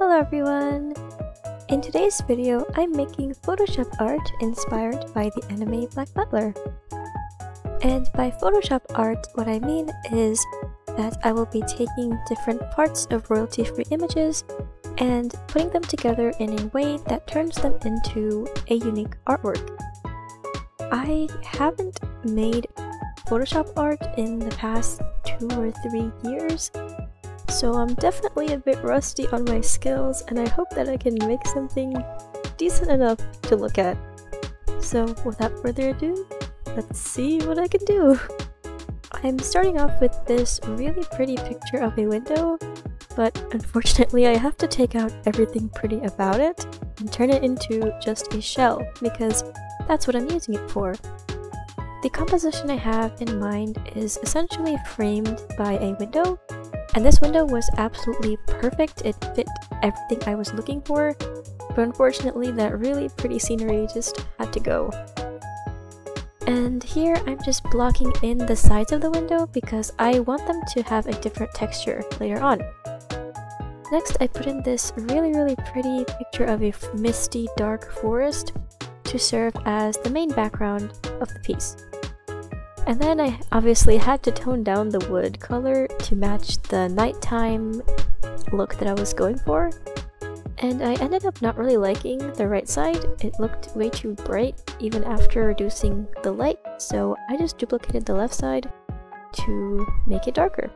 Hello everyone! In today's video, I'm making Photoshop art inspired by the anime Black Butler. And by Photoshop art, what I mean is that I will be taking different parts of royalty-free images and putting them together in a way that turns them into a unique artwork. I haven't made Photoshop art in the past 2 or 3 years, so I'm definitely a bit rusty on my skills, and I hope that I can make something decent enough to look at. So without further ado, let's see what I can do! I'm starting off with this really pretty picture of a window, but unfortunately I have to take out everything pretty about it and turn it into just a shell, because that's what I'm using it for. The composition I have in mind is essentially framed by a window, and this window was absolutely perfect. It fit everything I was looking for, but unfortunately that really pretty scenery just had to go. And here I'm just blocking in the sides of the window because I want them to have a different texture later on. Next I put in this really pretty picture of a misty dark forest to serve as the main background of the piece. And then I obviously had to tone down the wood color to match the nighttime look that I was going for. And I ended up not really liking the right side. It looked way too bright even after reducing the light, so I just duplicated the left side to make it darker.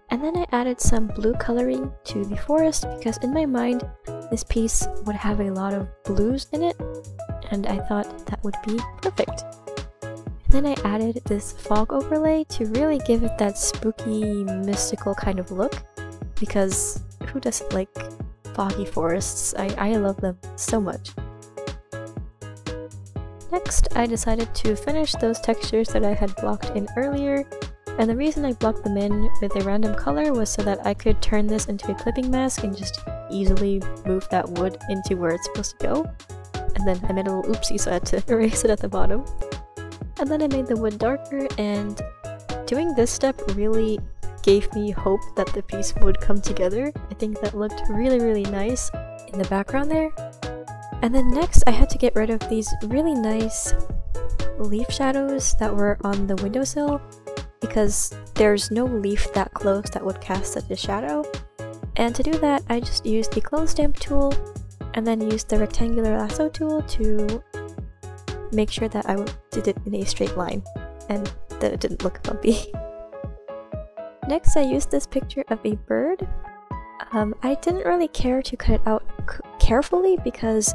And then I added some blue coloring to the forest because in my mind this piece would have a lot of blues in it, and I thought that would be perfect. Then I added this fog overlay to really give it that spooky, mystical kind of look, because who doesn't like foggy forests? I love them so much. Next, I decided to finish those textures that I had blocked in earlier, and the reason I blocked them in with a random color was so that I could turn this into a clipping mask and just easily move that wood into where it's supposed to go. And then I made a little oopsie, so I had to erase it at the bottom. And then I made the wood darker, and doing this step really gave me hope that the piece would come together. I think that looked really nice in the background there. And then next I had to get rid of these really nice leaf shadows that were on the windowsill, because there's no leaf that close that would cast such a shadow. And to do that I just used the clone stamp tool and then used the rectangular lasso tool to make sure that I did it in a straight line and that it didn't look bumpy. Next I used this picture of a bird. I didn't really care to cut it out carefully because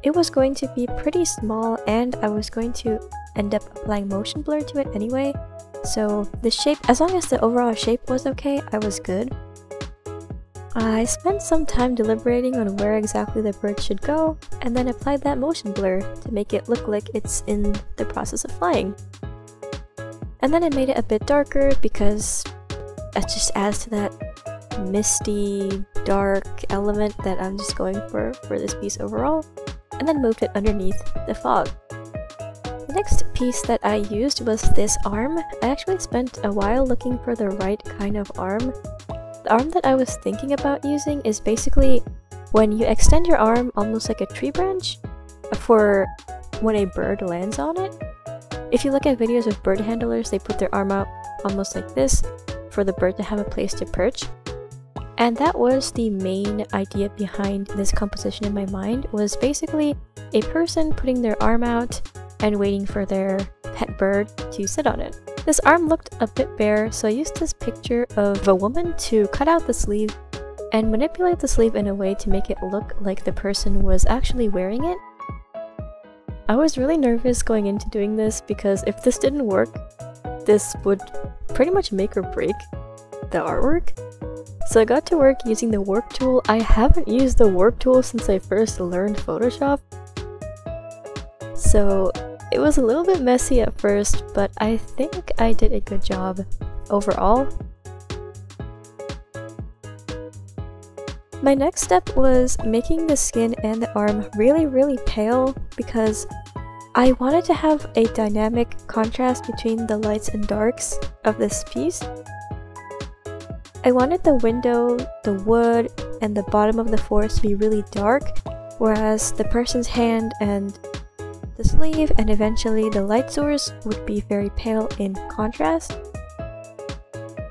it was going to be pretty small and I was going to end up applying motion blur to it anyway, so the shape, as long as the overall shape was okay, I was good. I spent some time deliberating on where exactly the bird should go, and then applied that motion blur to make it look like it's in the process of flying. And then I made it a bit darker because that just adds to that misty, dark element that I'm just going for this piece overall, and then moved it underneath the fog. The next piece that I used was this arm. I actually spent a while looking for the right kind of arm. The arm that I was thinking about using is basically when you extend your arm almost like a tree branch for when a bird lands on it. If you look at videos of bird handlers, they put their arm out almost like this for the bird to have a place to perch. And that was the main idea behind this composition in my mind, was basically a person putting their arm out and waiting for their pet bird to sit on it. This arm looked a bit bare, so I used this picture of a woman to cut out the sleeve and manipulate the sleeve in a way to make it look like the person was actually wearing it. I was really nervous going into doing this because if this didn't work, this would pretty much make or break the artwork. So I got to work using the warp tool. I haven't used the warp tool since I first learned Photoshop, so it was a little bit messy at first, but I think I did a good job overall. My next step was making the skin and the arm really pale because I wanted to have a dynamic contrast between the lights and darks of this piece. I wanted the window, the wood, and the bottom of the forest to be really dark, whereas the person's hand and the sleeve and eventually the light source would be very pale in contrast.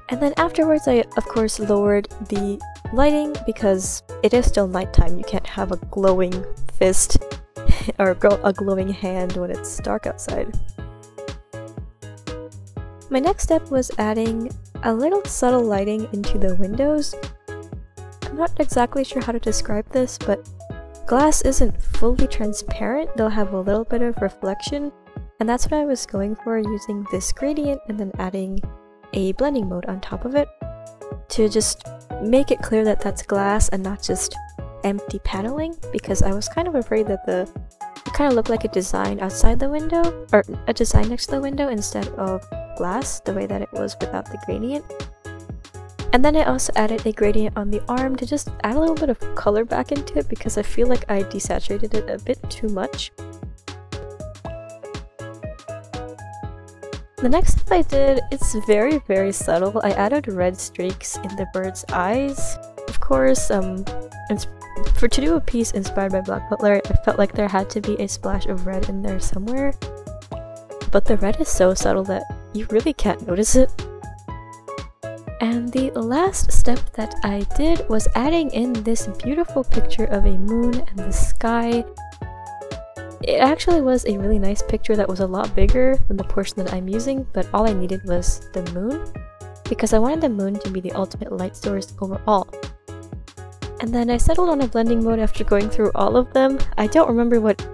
And then afterwards I of course lowered the lighting because it is still nighttime. You can't have a glowing fist or a glowing hand when it's dark outside. My next step was adding a little subtle lighting into the windows. I'm not exactly sure how to describe this, but glass isn't fully transparent, they'll have a little bit of reflection, and that's what I was going for, using this gradient and then adding a blending mode on top of it to just make it clear that that's glass and not just empty paneling, because I was kind of afraid that it kind of looked like a design outside the window, or a design next to the window instead of glass, the way that it was without the gradient. And then I also added a gradient on the arm to just add a little bit of color back into it because I feel like I desaturated it a bit too much. The next step I did, it's very subtle. I added red streaks in the bird's eyes. Of course, to do a piece inspired by Black Butler, I felt like there had to be a splash of red in there somewhere. But the red is so subtle that you really can't notice it. And the last step that I did was adding in this beautiful picture of a moon and the sky. It actually was a really nice picture that was a lot bigger than the portion that I'm using, but all I needed was the moon, because I wanted the moon to be the ultimate light source overall. And then I settled on a blending mode after going through all of them. I don't remember what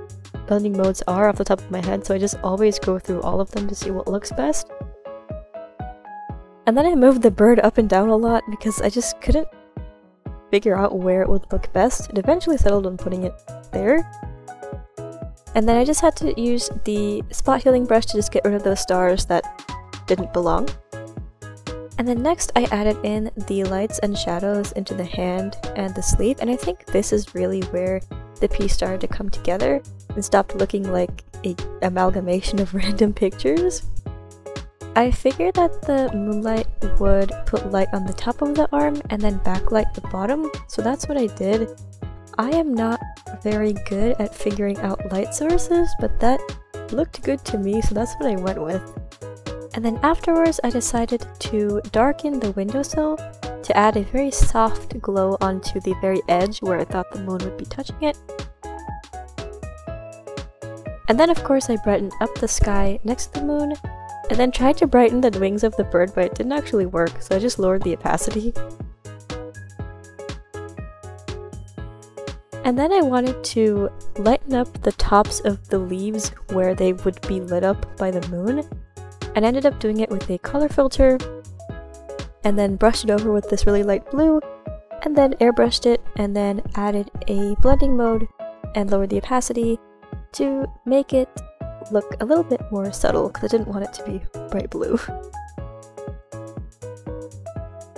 blending modes are off the top of my head, so I just always go through all of them to see what looks best. And then I moved the bird up and down a lot because I just couldn't figure out where it would look best. It eventually settled on putting it there. And then I just had to use the spot healing brush to just get rid of those stars that didn't belong. And then next I added in the lights and shadows into the hand and the sleeve, and I think this is really where the piece started to come together and stopped looking like an amalgamation of random pictures. I figured that the moonlight would put light on the top of the arm and then backlight the bottom, so that's what I did. I am not very good at figuring out light sources, but that looked good to me, so that's what I went with. And then afterwards I decided to darken the windowsill to add a very soft glow onto the very edge where I thought the moon would be touching it. And then of course I brightened up the sky next to the moon, and then tried to brighten the wings of the bird, but it didn't actually work, so I just lowered the opacity. And then I wanted to lighten up the tops of the leaves where they would be lit up by the moon, and ended up doing it with a color filter, and then brushed it over with this really light blue, and then airbrushed it, and then added a blending mode and lowered the opacity to make it look a little bit more subtle because I didn't want it to be bright blue.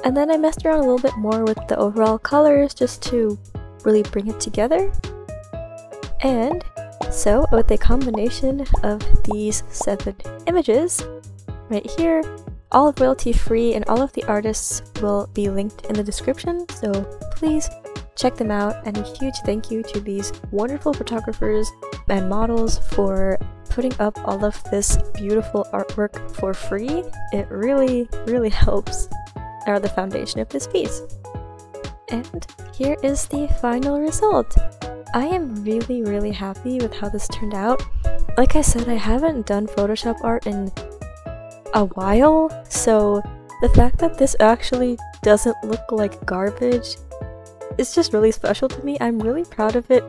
And then I messed around a little bit more with the overall colors just to really bring it together. And so with a combination of these 7 images right here, all royalty free, and all of the artists will be linked in the description, so please check them out. And a huge thank you to these wonderful photographers and models for putting up all of this beautiful artwork for free. It really helps are the foundation of this piece. And here is the final result. I am really happy with how this turned out. Like I said, I haven't done Photoshop art in a while, so the fact that this actually doesn't look like garbage is just really special to me. I'm really proud of it.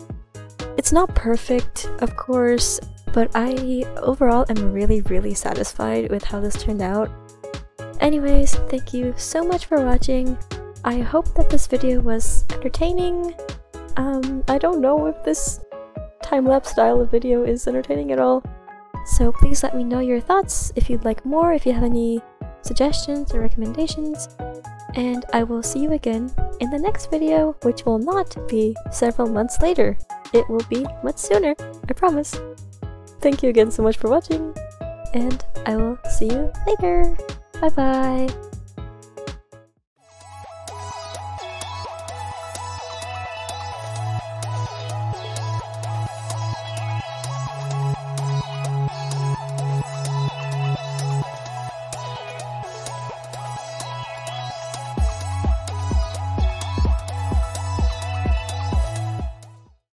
It's not perfect, of course, but I overall am really satisfied with how this turned out. Anyways, thank you so much for watching. I hope that this video was entertaining. I don't know if this time-lapse style of video is entertaining at all, so please let me know your thoughts if you'd like more, if you have any suggestions or recommendations, and I will see you again in the next video, which will not be several months later. It will be much sooner, I promise. Thank you again so much for watching, and I will see you later. Bye bye!